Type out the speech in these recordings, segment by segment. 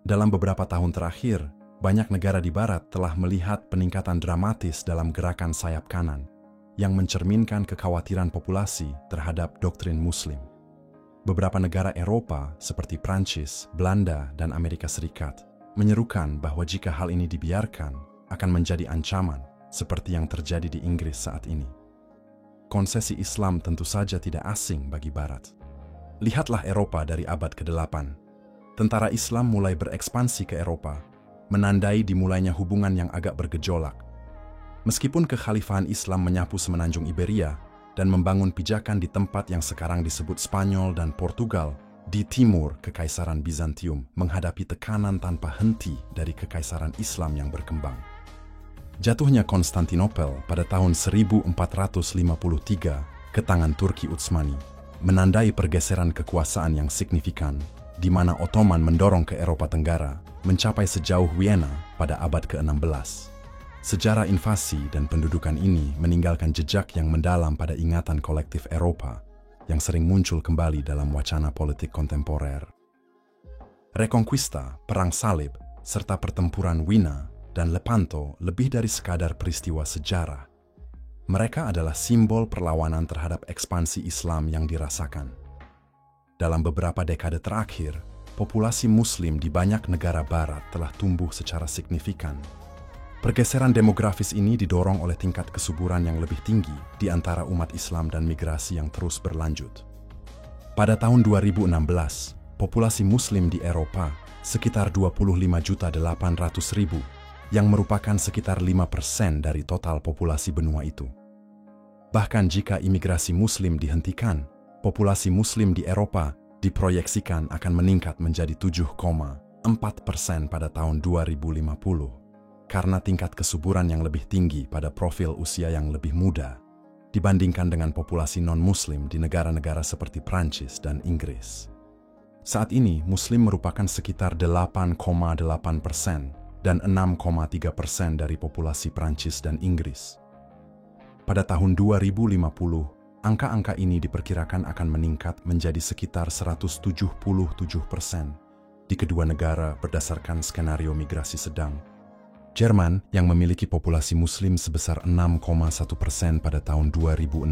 Dalam beberapa tahun terakhir, banyak negara di Barat telah melihat peningkatan dramatis dalam gerakan sayap kanan yang mencerminkan kekhawatiran populasi terhadap doktrin Muslim. Beberapa negara Eropa seperti Prancis, Belanda, dan Amerika Serikat menyerukan bahwa jika hal ini dibiarkan akan menjadi ancaman seperti yang terjadi di Inggris saat ini. Konsesi Islam tentu saja tidak asing bagi Barat. Lihatlah Eropa dari abad ke-8. Tentara Islam mulai berekspansi ke Eropa, menandai dimulainya hubungan yang agak bergejolak. Meskipun kekhalifahan Islam menyapu semenanjung Iberia dan membangun pijakan di tempat yang sekarang disebut Spanyol dan Portugal, di timur Kekaisaran Bizantium menghadapi tekanan tanpa henti dari Kekaisaran Islam yang berkembang. Jatuhnya Konstantinopel pada tahun 1453 ke tangan Turki Utsmani menandai pergeseran kekuasaan yang signifikan, di mana Ottoman mendorong ke Eropa Tenggara mencapai sejauh Vienna pada abad ke-16. Sejarah invasi dan pendudukan ini meninggalkan jejak yang mendalam pada ingatan kolektif Eropa yang sering muncul kembali dalam wacana politik kontemporer. Reconquista, Perang Salib, serta pertempuran Wina dan Lepanto lebih dari sekadar peristiwa sejarah. Mereka adalah simbol perlawanan terhadap ekspansi Islam yang dirasakan. Dalam beberapa dekade terakhir, populasi Muslim di banyak negara Barat telah tumbuh secara signifikan. Pergeseran demografis ini didorong oleh tingkat kesuburan yang lebih tinggi di antara umat Islam dan migrasi yang terus berlanjut. Pada tahun 2016, populasi Muslim di Eropa sekitar 25.800.000, yang merupakan sekitar 5% dari total populasi benua itu. Bahkan jika imigrasi Muslim dihentikan, populasi Muslim di Eropa diproyeksikan akan meningkat menjadi 7,4% pada tahun 2050. Karena tingkat kesuburan yang lebih tinggi pada profil usia yang lebih muda dibandingkan dengan populasi non-Muslim di negara-negara seperti Prancis dan Inggris. Saat ini, Muslim merupakan sekitar 8,8% dan 6,3% dari populasi Prancis dan Inggris. Pada tahun 2050, angka-angka ini diperkirakan akan meningkat menjadi sekitar 177% di kedua negara berdasarkan skenario migrasi sedang. Jerman, yang memiliki populasi Muslim sebesar 6,1% pada tahun 2016,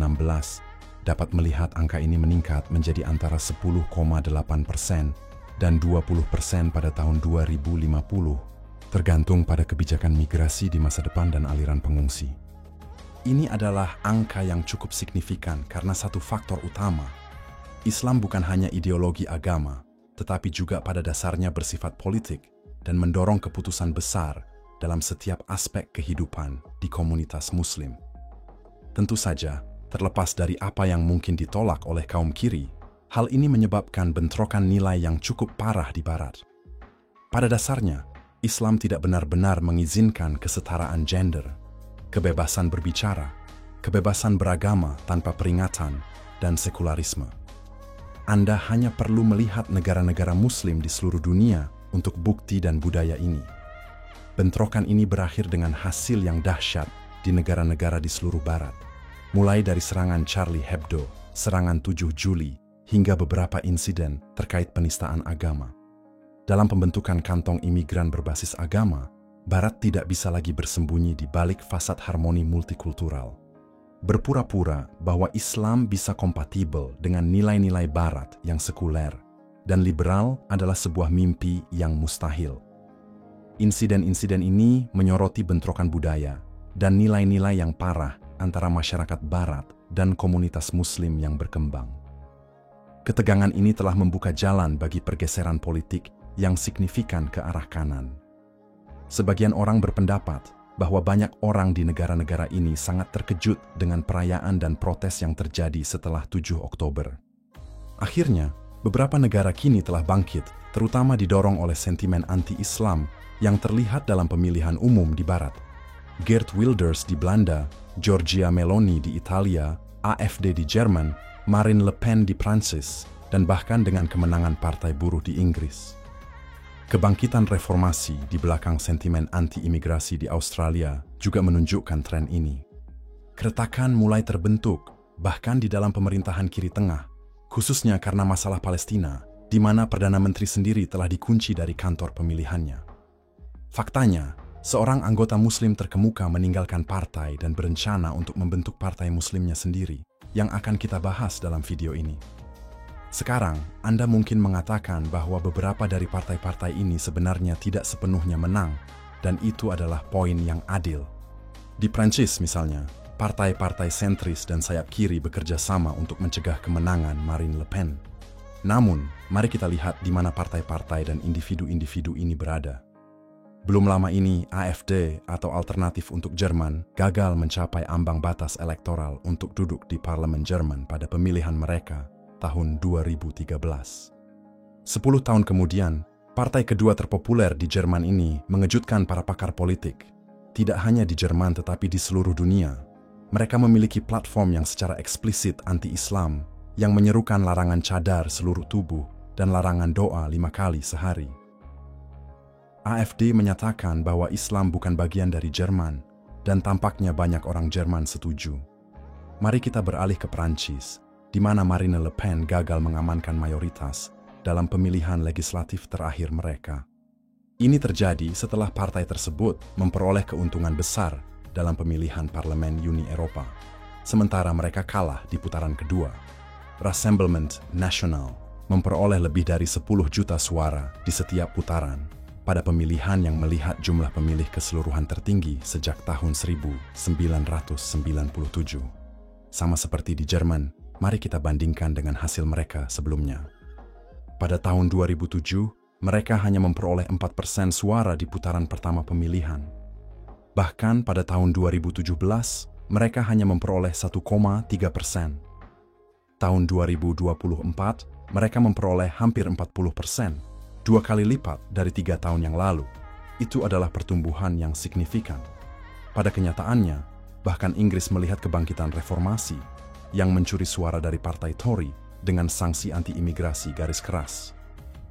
dapat melihat angka ini meningkat menjadi antara 10,8% dan 20% pada tahun 2050, tergantung pada kebijakan migrasi di masa depan dan aliran pengungsi. Ini adalah angka yang cukup signifikan karena satu faktor utama. Islam bukan hanya ideologi agama, tetapi juga pada dasarnya bersifat politik dan mendorong keputusan besar dalam setiap aspek kehidupan di komunitas Muslim. Tentu saja, terlepas dari apa yang mungkin ditolak oleh kaum kiri, hal ini menyebabkan bentrokan nilai yang cukup parah di Barat. Pada dasarnya, Islam tidak benar-benar mengizinkan kesetaraan gender, kebebasan berbicara, kebebasan beragama tanpa peringatan, dan sekularisme. Anda hanya perlu melihat negara-negara Muslim di seluruh dunia untuk bukti dan budaya ini. Bentrokan ini berakhir dengan hasil yang dahsyat di negara-negara di seluruh Barat, mulai dari serangan Charlie Hebdo, serangan 7 Juli, hingga beberapa insiden terkait penistaan agama. Dalam pembentukan kantong imigran berbasis agama, Barat tidak bisa lagi bersembunyi di balik fasad harmoni multikultural. Berpura-pura bahwa Islam bisa kompatibel dengan nilai-nilai Barat yang sekuler dan liberal adalah sebuah mimpi yang mustahil. Insiden-insiden ini menyoroti bentrokan budaya dan nilai-nilai yang parah antara masyarakat Barat dan komunitas Muslim yang berkembang. Ketegangan ini telah membuka jalan bagi pergeseran politik yang signifikan ke arah kanan. Sebagian orang berpendapat bahwa banyak orang di negara-negara ini sangat terkejut dengan perayaan dan protes yang terjadi setelah 7 Oktober. Akhirnya, beberapa negara kini telah bangkit, terutama didorong oleh sentimen anti-Islam yang terlihat dalam pemilihan umum di Barat. Geert Wilders di Belanda, Giorgia Meloni di Italia, AfD di Jerman, Marine Le Pen di Prancis, dan bahkan dengan kemenangan Partai Buruh di Inggris. Kebangkitan reformasi di belakang sentimen anti-imigrasi di Australia juga menunjukkan tren ini. Keretakan mulai terbentuk, bahkan di dalam pemerintahan kiri tengah, khususnya karena masalah Palestina, di mana Perdana Menteri sendiri telah dikunci dari kantor pemilihannya. Faktanya, seorang anggota Muslim terkemuka meninggalkan partai dan berencana untuk membentuk partai Muslimnya sendiri, yang akan kita bahas dalam video ini. Sekarang, Anda mungkin mengatakan bahwa beberapa dari partai-partai ini sebenarnya tidak sepenuhnya menang, dan itu adalah poin yang adil. Di Prancis misalnya, partai-partai sentris dan sayap kiri bekerja sama untuk mencegah kemenangan Marine Le Pen. Namun, mari kita lihat di mana partai-partai dan individu-individu ini berada. Belum lama ini, AfD atau Alternatif untuk Jerman gagal mencapai ambang batas elektoral untuk duduk di Parlemen Jerman pada pemilihan mereka tahun 2013. 10 tahun kemudian, partai kedua terpopuler di Jerman ini mengejutkan para pakar politik. Tidak hanya di Jerman tetapi di seluruh dunia. Mereka memiliki platform yang secara eksplisit anti-Islam, yang menyerukan larangan cadar seluruh tubuh dan larangan doa 5 kali sehari. AfD menyatakan bahwa Islam bukan bagian dari Jerman, dan tampaknya banyak orang Jerman setuju. Mari kita beralih ke Prancis, di mana Marine Le Pen gagal mengamankan mayoritas dalam pemilihan legislatif terakhir mereka. Ini terjadi setelah partai tersebut memperoleh keuntungan besar dalam pemilihan Parlemen Uni Eropa, sementara mereka kalah di putaran kedua. Rassemblement National memperoleh lebih dari 10 juta suara di setiap putaran pada pemilihan yang melihat jumlah pemilih keseluruhan tertinggi sejak tahun 1997. Sama seperti di Jerman, mari kita bandingkan dengan hasil mereka sebelumnya. Pada tahun 2007, mereka hanya memperoleh 4% suara di putaran pertama pemilihan. Bahkan pada tahun 2017, mereka hanya memperoleh 1,3%. Tahun 2024, mereka memperoleh hampir 40%, 2 kali lipat dari 3 tahun yang lalu. Itu adalah pertumbuhan yang signifikan. Pada kenyataannya, bahkan Inggris melihat kebangkitan reformasi yang mencuri suara dari partai Tory dengan sanksi anti-imigrasi garis keras.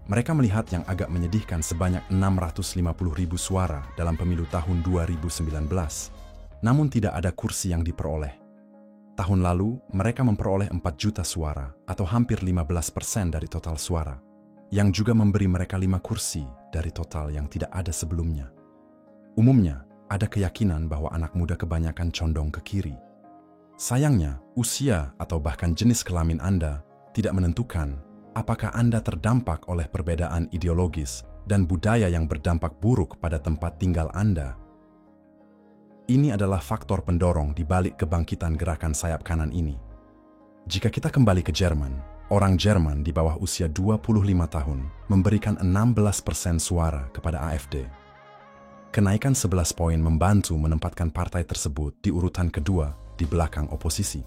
Mereka melihat yang agak menyedihkan sebanyak 650.000 suara dalam pemilu tahun 2019, namun tidak ada kursi yang diperoleh. Tahun lalu, mereka memperoleh 4 juta suara atau hampir 15% dari total suara, yang juga memberi mereka 5 kursi dari total yang tidak ada sebelumnya. Umumnya, ada keyakinan bahwa anak muda kebanyakan condong ke kiri. Sayangnya, usia atau bahkan jenis kelamin Anda tidak menentukan apakah Anda terdampak oleh perbedaan ideologis dan budaya yang berdampak buruk pada tempat tinggal Anda. Ini adalah faktor pendorong di balik kebangkitan gerakan sayap kanan ini. Jika kita kembali ke Jerman, orang Jerman di bawah usia 25 tahun memberikan 16% suara kepada AfD. Kenaikan 11 poin membantu menempatkan partai tersebut di urutan kedua di belakang oposisi.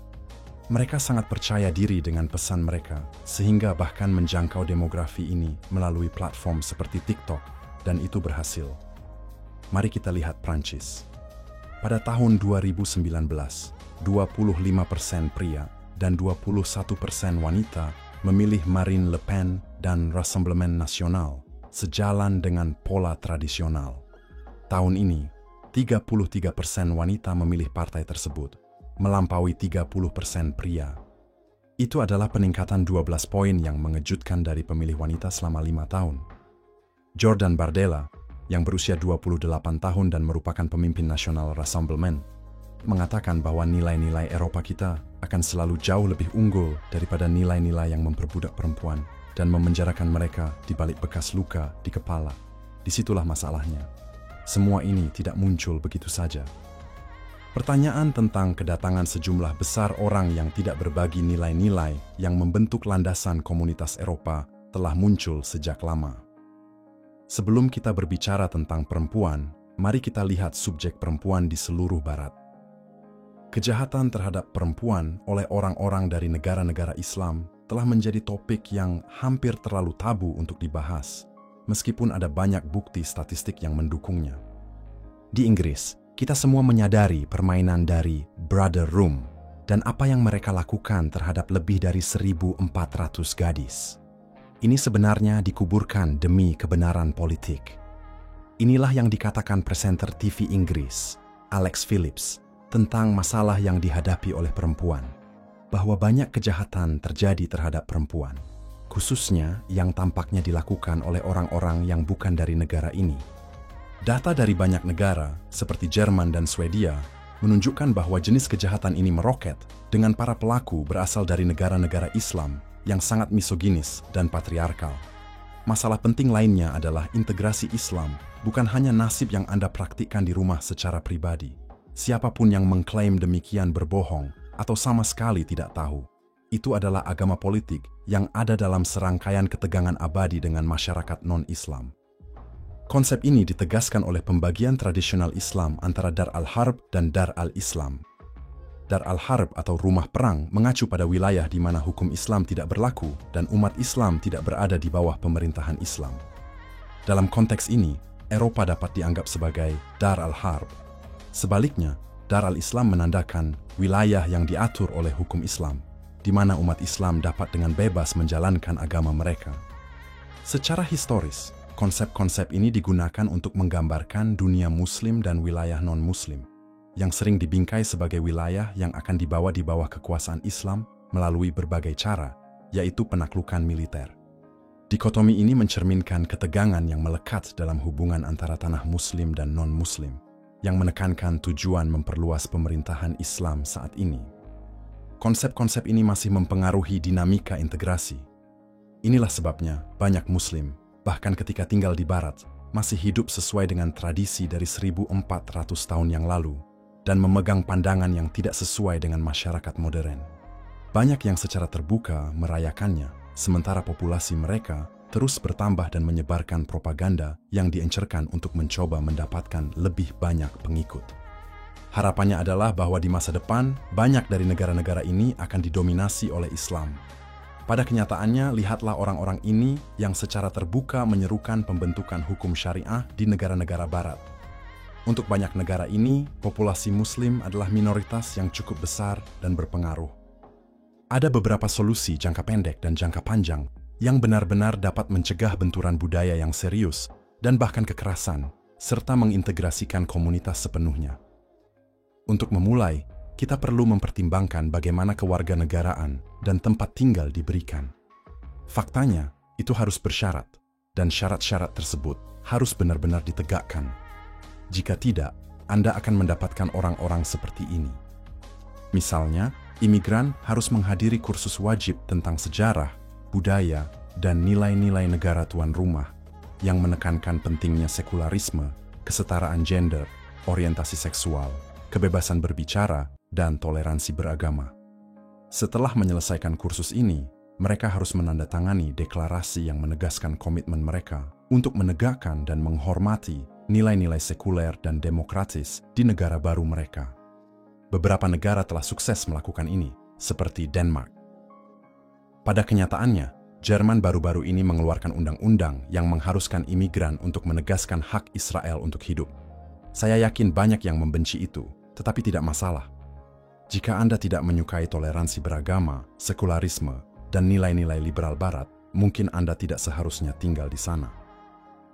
Mereka sangat percaya diri dengan pesan mereka, sehingga bahkan menjangkau demografi ini melalui platform seperti TikTok, dan itu berhasil. Mari kita lihat Prancis. Pada tahun 2019, 25% pria dan 21% wanita memilih Marine Le Pen dan Rassemblement National, sejalan dengan pola tradisional. Tahun ini, 33% wanita memilih partai tersebut, melampaui 30% pria. Itu adalah peningkatan 12 poin yang mengejutkan dari pemilih wanita selama 5 tahun. Jordan Bardella, yang berusia 28 tahun dan merupakan pemimpin nasional Rassemblement, mengatakan bahwa nilai-nilai Eropa kita akan selalu jauh lebih unggul daripada nilai-nilai yang memperbudak perempuan dan memenjarakan mereka di balik bekas luka di kepala. Disitulah masalahnya. Semua ini tidak muncul begitu saja. Pertanyaan tentang kedatangan sejumlah besar orang yang tidak berbagi nilai-nilai yang membentuk landasan komunitas Eropa telah muncul sejak lama. Sebelum kita berbicara tentang perempuan, mari kita lihat subjek perempuan di seluruh Barat. Kejahatan terhadap perempuan oleh orang-orang dari negara-negara Islam telah menjadi topik yang hampir terlalu tabu untuk dibahas, meskipun ada banyak bukti statistik yang mendukungnya. Di Inggris, kita semua menyadari permainan dari Brother Room dan apa yang mereka lakukan terhadap lebih dari 1.400 gadis. Ini sebenarnya dikuburkan demi kebenaran politik. Inilah yang dikatakan presenter TV Inggris, Alex Phillips, tentang masalah yang dihadapi oleh perempuan, bahwa banyak kejahatan terjadi terhadap perempuan. khususnya yang tampaknya dilakukan oleh orang-orang yang bukan dari negara ini. Data dari banyak negara, seperti Jerman dan Swedia, menunjukkan bahwa jenis kejahatan ini meroket dengan para pelaku berasal dari negara-negara Islam yang sangat misoginis dan patriarkal. Masalah penting lainnya adalah integrasi Islam bukan hanya nasib yang Anda praktikkan di rumah secara pribadi. Siapapun yang mengklaim demikian berbohong atau sama sekali tidak tahu. Itu adalah agama politik yang ada dalam serangkaian ketegangan abadi dengan masyarakat non-Islam. Konsep ini ditegaskan oleh pembagian tradisional Islam antara Dar al-Harb dan Dar al-Islam. Dar al-Harb atau rumah perang mengacu pada wilayah di mana hukum Islam tidak berlaku dan umat Islam tidak berada di bawah pemerintahan Islam. Dalam konteks ini, Eropa dapat dianggap sebagai Dar al-Harb. Sebaliknya, Dar al-Islam menandakan wilayah yang diatur oleh hukum Islam, di mana umat Islam dapat dengan bebas menjalankan agama mereka. Secara historis, konsep-konsep ini digunakan untuk menggambarkan dunia Muslim dan wilayah non-Muslim, yang sering dibingkai sebagai wilayah yang akan dibawa di bawah kekuasaan Islam melalui berbagai cara, yaitu penaklukan militer. Dikotomi ini mencerminkan ketegangan yang melekat dalam hubungan antara tanah Muslim dan non-Muslim, yang menekankan tujuan memperluas pemerintahan Islam saat ini. Konsep-konsep ini masih mempengaruhi dinamika integrasi. Inilah sebabnya banyak Muslim, bahkan ketika tinggal di Barat, masih hidup sesuai dengan tradisi dari 1400 tahun yang lalu dan memegang pandangan yang tidak sesuai dengan masyarakat modern. Banyak yang secara terbuka merayakannya, sementara populasi mereka terus bertambah dan menyebarkan propaganda yang diencerkan untuk mencoba mendapatkan lebih banyak pengikut. Harapannya adalah bahwa di masa depan, banyak dari negara-negara ini akan didominasi oleh Islam. Pada kenyataannya, lihatlah orang-orang ini yang secara terbuka menyerukan pembentukan hukum syariah di negara-negara Barat. Untuk banyak negara ini, populasi Muslim adalah minoritas yang cukup besar dan berpengaruh. Ada beberapa solusi jangka pendek dan jangka panjang yang benar-benar dapat mencegah benturan budaya yang serius dan bahkan kekerasan, serta mengintegrasikan komunitas sepenuhnya. Untuk memulai, kita perlu mempertimbangkan bagaimana kewarganegaraan dan tempat tinggal diberikan. Faktanya, itu harus bersyarat, dan syarat-syarat tersebut harus benar-benar ditegakkan. Jika tidak, Anda akan mendapatkan orang-orang seperti ini. Misalnya, imigran harus menghadiri kursus wajib tentang sejarah, budaya, dan nilai-nilai negara tuan rumah yang menekankan pentingnya sekularisme, kesetaraan gender, orientasi seksual, kebebasan berbicara, dan toleransi beragama. Setelah menyelesaikan kursus ini, mereka harus menandatangani deklarasi yang menegaskan komitmen mereka untuk menegakkan dan menghormati nilai-nilai sekuler dan demokratis di negara baru mereka. Beberapa negara telah sukses melakukan ini, seperti Denmark. Pada kenyataannya, Jerman baru-baru ini mengeluarkan undang-undang yang mengharuskan imigran untuk menegaskan hak Israel untuk hidup. Saya yakin banyak yang membenci itu, tetapi tidak masalah. Jika Anda tidak menyukai toleransi beragama, sekularisme, dan nilai-nilai liberal Barat, mungkin Anda tidak seharusnya tinggal di sana.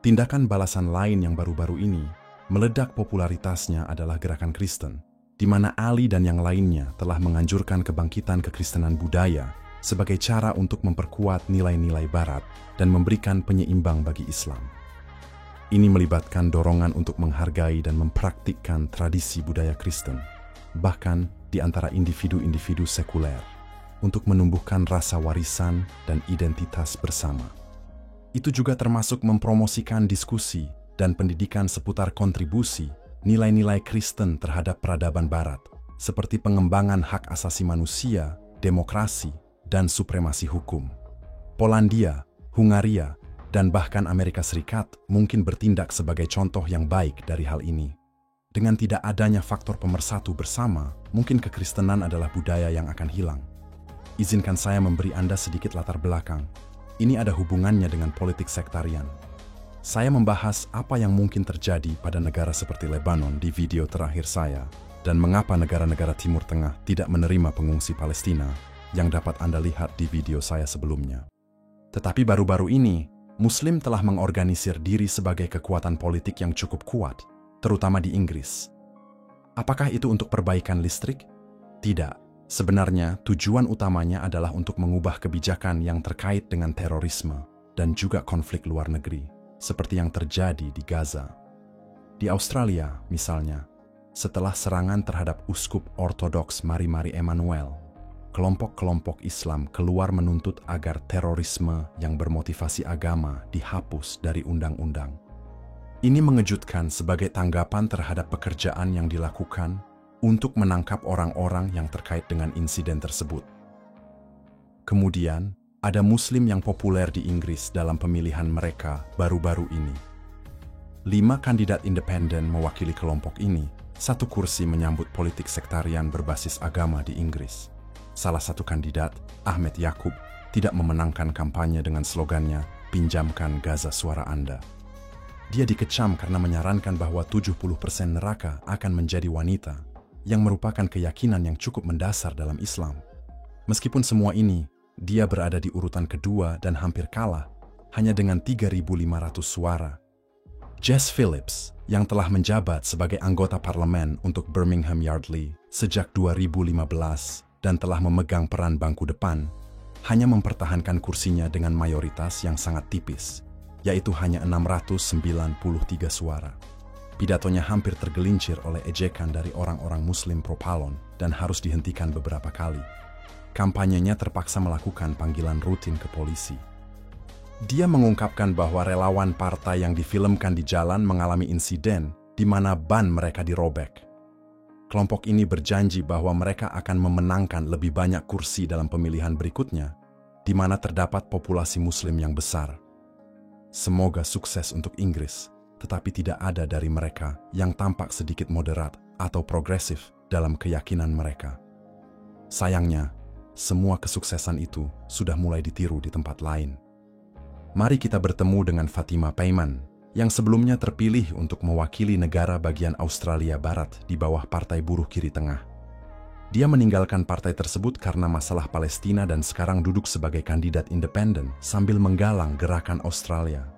Tindakan balasan lain yang baru-baru ini, meledak popularitasnya adalah gerakan Kristen, di mana Ali dan yang lainnya telah menganjurkan kebangkitan kekristenan budaya sebagai cara untuk memperkuat nilai-nilai Barat dan memberikan penyeimbang bagi Islam. Ini melibatkan dorongan untuk menghargai dan mempraktikkan tradisi budaya Kristen, bahkan di antara individu-individu sekuler, untuk menumbuhkan rasa warisan dan identitas bersama. Itu juga termasuk mempromosikan diskusi dan pendidikan seputar kontribusi nilai-nilai Kristen terhadap peradaban Barat, seperti pengembangan hak asasi manusia, demokrasi, dan supremasi hukum. Polandia, Hungaria, dan bahkan Amerika Serikat mungkin bertindak sebagai contoh yang baik dari hal ini. Dengan tidak adanya faktor pemersatu bersama, mungkin kekristenan adalah budaya yang akan hilang. Izinkan saya memberi Anda sedikit latar belakang. Ini ada hubungannya dengan politik sektarian. Saya membahas apa yang mungkin terjadi pada negara seperti Lebanon di video terakhir saya, dan mengapa negara-negara Timur Tengah tidak menerima pengungsi Palestina yang dapat Anda lihat di video saya sebelumnya. Tetapi baru-baru ini, Muslim telah mengorganisir diri sebagai kekuatan politik yang cukup kuat, terutama di Inggris. Apakah itu untuk perbaikan listrik? Tidak. Sebenarnya, tujuan utamanya adalah untuk mengubah kebijakan yang terkait dengan terorisme dan juga konflik luar negeri, seperti yang terjadi di Gaza. Di Australia, misalnya, setelah serangan terhadap uskup ortodoks Mari-Mari Emanuel, kelompok-kelompok Islam keluar menuntut agar terorisme yang bermotivasi agama dihapus dari undang-undang. Ini mengejutkan sebagai tanggapan terhadap pekerjaan yang dilakukan untuk menangkap orang-orang yang terkait dengan insiden tersebut. Kemudian, ada Muslim yang populer di Inggris dalam pemilihan mereka baru-baru ini. 5 kandidat independen mewakili kelompok ini, 1 kursi menyambut politik sektarian berbasis agama di Inggris. Salah satu kandidat, Ahmed Yakub, tidak memenangkan kampanye dengan slogannya, "Pinjamkan Gaza suara Anda." Dia dikecam karena menyarankan bahwa 70% neraka akan menjadi wanita, yang merupakan keyakinan yang cukup mendasar dalam Islam. Meskipun semua ini, dia berada di urutan kedua dan hampir kalah, hanya dengan 3.500 suara. Jess Phillips, yang telah menjabat sebagai anggota parlemen untuk Birmingham Yardley sejak 2015 dan telah memegang peran bangku depan, hanya mempertahankan kursinya dengan mayoritas yang sangat tipis, yaitu hanya 693 suara. Pidatonya hampir tergelincir oleh ejekan dari orang-orang Muslim pro-Palon dan harus dihentikan beberapa kali. Kampanyenya terpaksa melakukan panggilan rutin ke polisi. Dia mengungkapkan bahwa relawan partai yang difilmkan di jalan mengalami insiden di mana ban mereka dirobek. Kelompok ini berjanji bahwa mereka akan memenangkan lebih banyak kursi dalam pemilihan berikutnya, di mana terdapat populasi Muslim yang besar. Semoga sukses untuk Inggris, tetapi tidak ada dari mereka yang tampak sedikit moderat atau progresif dalam keyakinan mereka. Sayangnya, semua kesuksesan itu sudah mulai ditiru di tempat lain. Mari kita bertemu dengan Fatima Payman, yang sebelumnya terpilih untuk mewakili negara bagian Australia Barat di bawah Partai Buruh Kiri Tengah. Dia meninggalkan partai tersebut karena masalah Palestina dan sekarang duduk sebagai kandidat independen sambil menggalang gerakan Australia.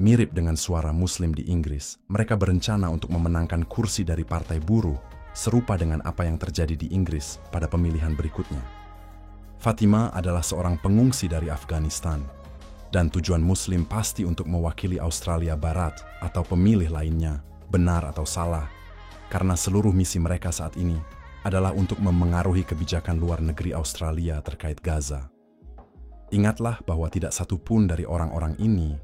Mirip dengan suara Muslim di Inggris, mereka berencana untuk memenangkan kursi dari Partai Buruh, serupa dengan apa yang terjadi di Inggris pada pemilihan berikutnya. Fatima adalah seorang pengungsi dari Afghanistan, dan tujuan Muslim pasti untuk mewakili Australia Barat atau pemilih lainnya, benar atau salah, karena seluruh misi mereka saat ini adalah untuk memengaruhi kebijakan luar negeri Australia terkait Gaza. Ingatlah bahwa tidak satu pun dari orang-orang ini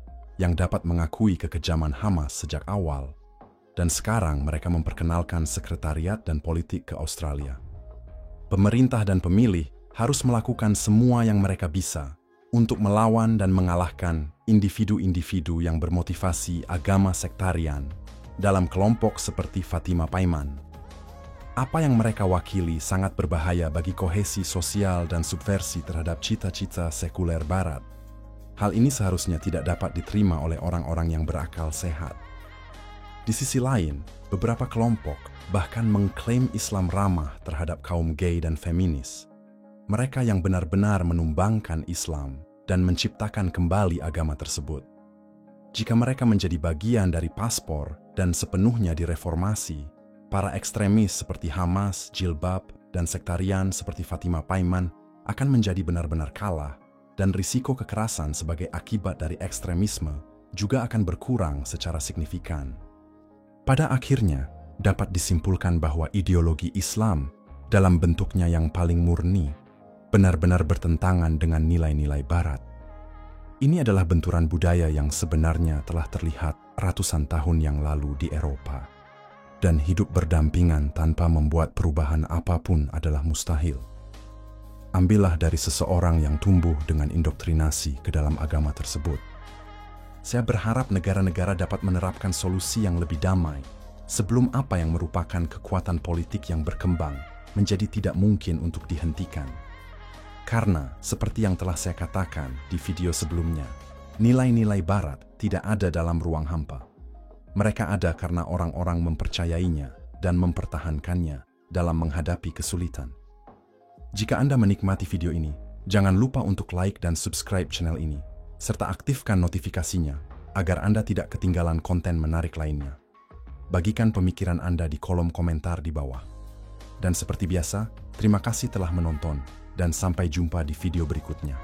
yang dapat mengakui kekejaman Hamas sejak awal, dan sekarang mereka memperkenalkan sekretariat dan politik ke Australia. Pemerintah dan pemilih harus melakukan semua yang mereka bisa untuk melawan dan mengalahkan individu-individu yang bermotivasi agama sektarian dalam kelompok seperti Fatima Payman. Apa yang mereka wakili sangat berbahaya bagi kohesi sosial dan subversi terhadap cita-cita sekuler Barat. Hal ini seharusnya tidak dapat diterima oleh orang-orang yang berakal sehat. Di sisi lain, beberapa kelompok bahkan mengklaim Islam ramah terhadap kaum gay dan feminis. Mereka yang benar-benar menumbangkan Islam dan menciptakan kembali agama tersebut. Jika mereka menjadi bagian dari paspor dan sepenuhnya direformasi, para ekstremis seperti Hamas, Jilbab, dan sektarian seperti Fatima Payman akan menjadi benar-benar kalah, dan risiko kekerasan sebagai akibat dari ekstremisme juga akan berkurang secara signifikan. Pada akhirnya, dapat disimpulkan bahwa ideologi Islam dalam bentuknya yang paling murni benar-benar bertentangan dengan nilai-nilai Barat. Ini adalah benturan budaya yang sebenarnya telah terlihat ratusan tahun yang lalu di Eropa, dan hidup berdampingan tanpa membuat perubahan apapun adalah mustahil. Ambillah dari seseorang yang tumbuh dengan indoktrinasi ke dalam agama tersebut. Saya berharap negara-negara dapat menerapkan solusi yang lebih damai sebelum apa yang merupakan kekuatan politik yang berkembang menjadi tidak mungkin untuk dihentikan. Karena, seperti yang telah saya katakan di video sebelumnya, nilai-nilai Barat tidak ada dalam ruang hampa. Mereka ada karena orang-orang mempercayainya dan mempertahankannya dalam menghadapi kesulitan. Jika Anda menikmati video ini, jangan lupa untuk like dan subscribe channel ini, serta aktifkan notifikasinya agar Anda tidak ketinggalan konten menarik lainnya. Bagikan pemikiran Anda di kolom komentar di bawah. Dan seperti biasa, terima kasih telah menonton, dan sampai jumpa di video berikutnya.